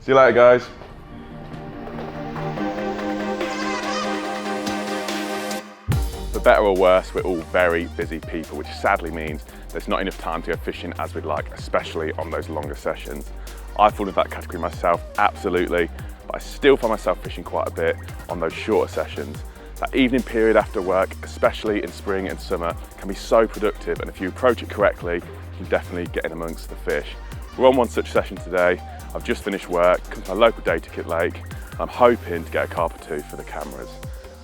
See you later, guys. For better or worse, we're all very busy people, which sadly means there's not enough time to go fishing as we'd like, especially on those longer sessions. I fall into that category myself, absolutely, but I still find myself fishing quite a bit on those shorter sessions. That evening period after work, especially in spring and summer, can be so productive, and if you approach it correctly, you can definitely get in amongst the fish. We're on one such session today. I've just finished work, come to my local day ticket lake. I'm hoping to get a carp or two for the cameras.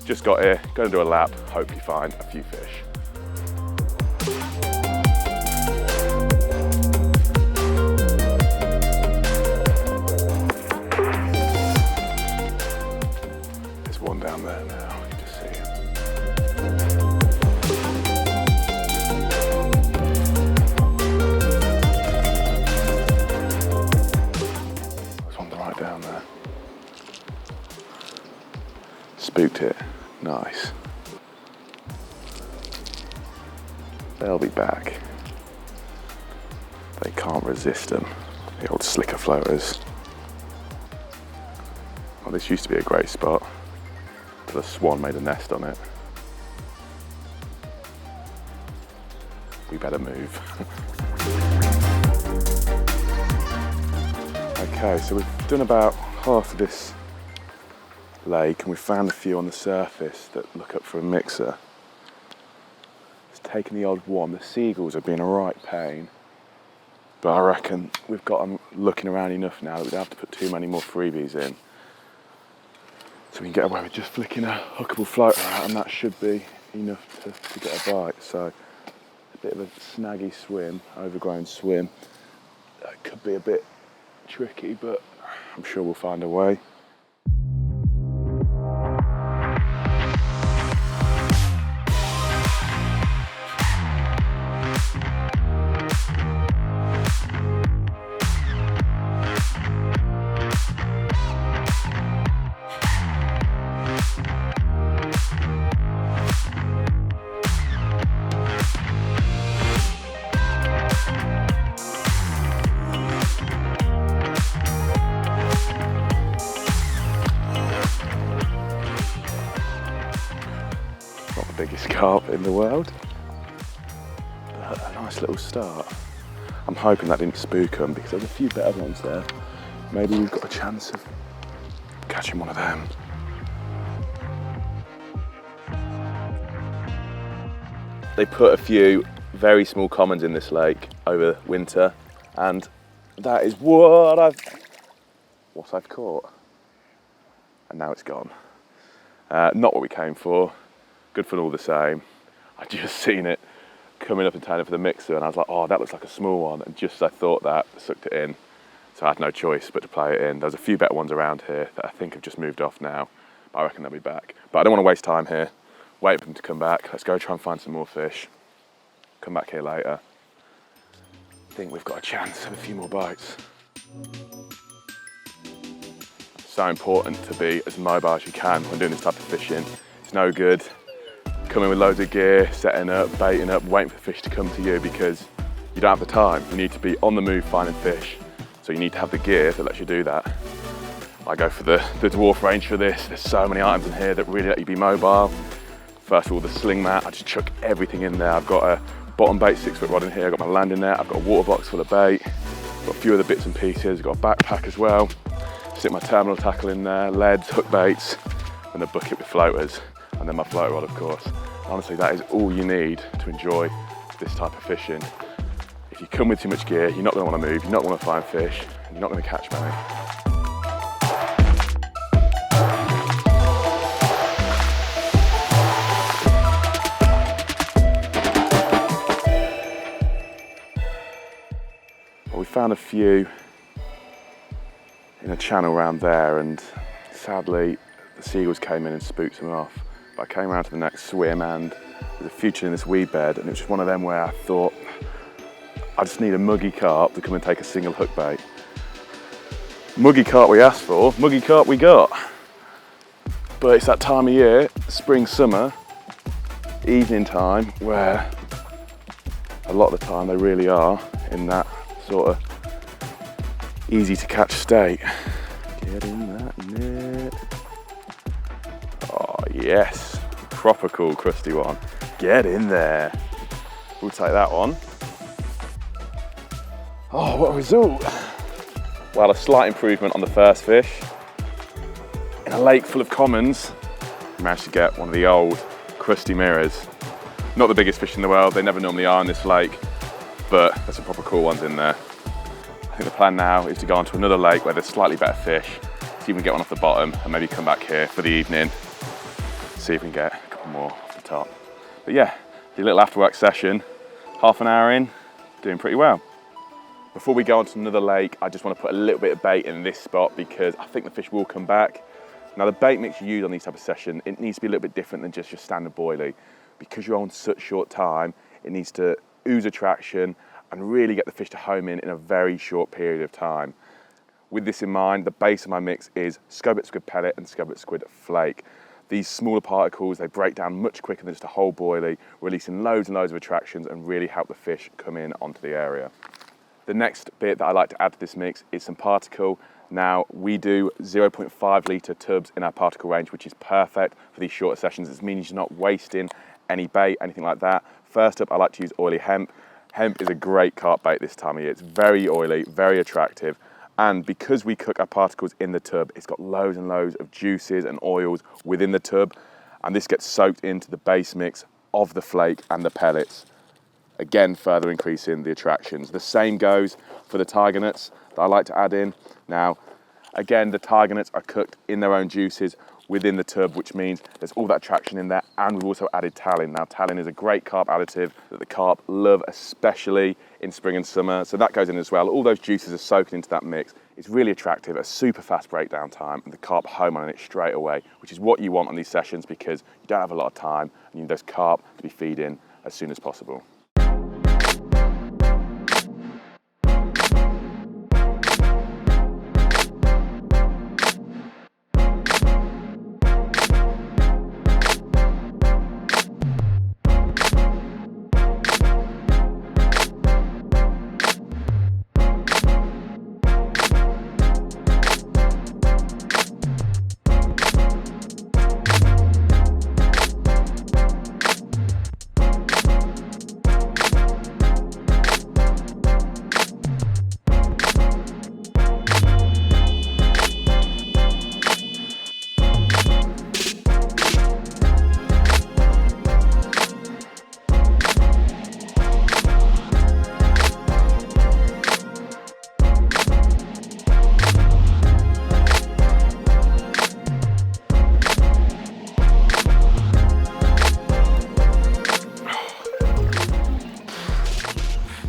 Just got here, going to do a lap, hopefully find a few fish. There's one down there now, you can just see it. There's one right down there. Spooked it. Nice. They'll be back. They can't resist them, the old slicker floaters. Well, this used to be a great spot, till a swan made a nest on it. We better move. Okay, so we've done about half of this lake and we found a few on the surface that look up for a mixer. It's taken the odd one. The seagulls have been a right pain, but I reckon we've got them looking around enough now that we don't have to put too many more freebies in. So we can get away with just flicking a hookable floater out, and that should be enough to get a bite. So a bit of a snaggy swim, overgrown swim. That could be a bit tricky, but I'm sure we'll find a way. Not the biggest carp in the world, but a nice little start. I'm hoping that didn't spook them because there's a few better ones there. Maybe we've got a chance of catching one of them. They put a few very small commons in this lake over winter, and that is what I've caught. And now it's gone. Not what we came for. Good fun all the same. I just seen it coming up and turning for the mixer, and I was like, oh, that looks like a small one. And just as I thought that, I sucked it in. So I had no choice but to play it in. There's a few better ones around here that I think have just moved off now, but I reckon they'll be back. But I don't want to waste time here. Wait for them to come back. Let's go try and find some more fish. Come back here later. I think we've got a chance of a few more bites. So important to be as mobile as you can when doing this type of fishing. It's no good coming with loads of gear, setting up, baiting up, waiting for the fish to come to you because you don't have the time. You need to be on the move finding fish. So you need to have the gear that lets you do that. I go for the Dwarf range for this. There's so many items in here that really let you be mobile. First of all, the sling mat, I just chuck everything in there. I've got a bottom bait 6-foot rod in here, I've got my landing net, I've got a water box full of bait, I've got a few other bits and pieces, I've got a backpack as well. Stick my terminal tackle in there, leads, hook baits, and a bucket with floaters, and then my floater rod, of course. Honestly, that is all you need to enjoy this type of fishing. If you come with too much gear, you're not going to want to move, you're not going to find fish, and you're not going to catch many. Well, we found a few in a channel around there, and sadly the seagulls came in and spooked them off. But I came around to the next swim and there's a few in this weed bed, and it was just one of them where I thought I just need a muggy carp to come and take a single hook bait. Muggy carp we asked for, muggy carp we got. But it's that time of year, spring, summer, evening time, where a lot of the time they really are in that sort of easy to catch state. Get in that net. Oh yes, proper cool crusty one. Get in there. We'll take that one. Oh, what a result. Well, a slight improvement on the first fish. In a lake full of commons, we managed to get one of the old crusty mirrors. Not the biggest fish in the world, they never normally are in this lake, but there's some proper cool ones in there. I think the plan now is to go on to another lake where there's slightly better fish, see if we can get one off the bottom and maybe come back here for the evening, see if we can get a couple more off the top. But yeah, the little after-work session, half an hour in, doing pretty well. Before we go on to another lake, I just want to put a little bit of bait in this spot because I think the fish will come back. Now the bait mix you use on these type of session, it needs to be a little bit different than just your standard boilie. Because you're on such short time, it needs to ooze attraction and really get the fish to home in a very short period of time. With this in mind, the base of my mix is scobit squid pellet and scobit squid flake. These smaller particles, they break down much quicker than just a whole boilie, releasing loads and loads of attractions and really help the fish come in onto the area. The next bit that I like to add to this mix is some particle. Now, we do 0.5 litre tubs in our particle range, which is perfect for these shorter sessions. It means you're not wasting any bait, anything like that. First up, I like to use oily hemp. Hemp is a great carp bait this time of year. It's very oily, very attractive. And because we cook our particles in the tub, it's got loads and loads of juices and oils within the tub. And this gets soaked into the base mix of the flake and the pellets. Again, further increasing the attractions. The same goes for the tiger nuts that I like to add in. Now, again, the tiger nuts are cooked in their own juices within the tub, which means there's all that attraction in there, and we've also added talin. Now, talin is a great carp additive that the carp love, especially in spring and summer, so that goes in as well. All those juices are soaked into that mix. It's really attractive, a super fast breakdown time, and the carp home on it straight away, which is what you want on these sessions because you don't have a lot of time, and you need those carp to be feeding as soon as possible.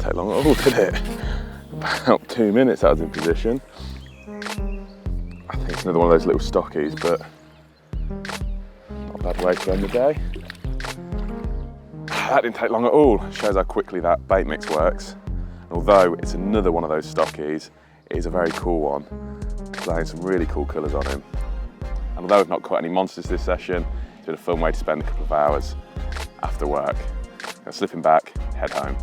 Take long at all, did it? About 2 minutes I was in position. I think it's another one of those little stockies, but not a bad way to end the day. That didn't take long at all. Shows how quickly that bait mix works. And although it's another one of those stockies, it is a very cool one, displaying some really cool colours on him. And although I've not caught any monsters this session, it's been a fun way to spend a couple of hours after work. Now, slipping back, head home.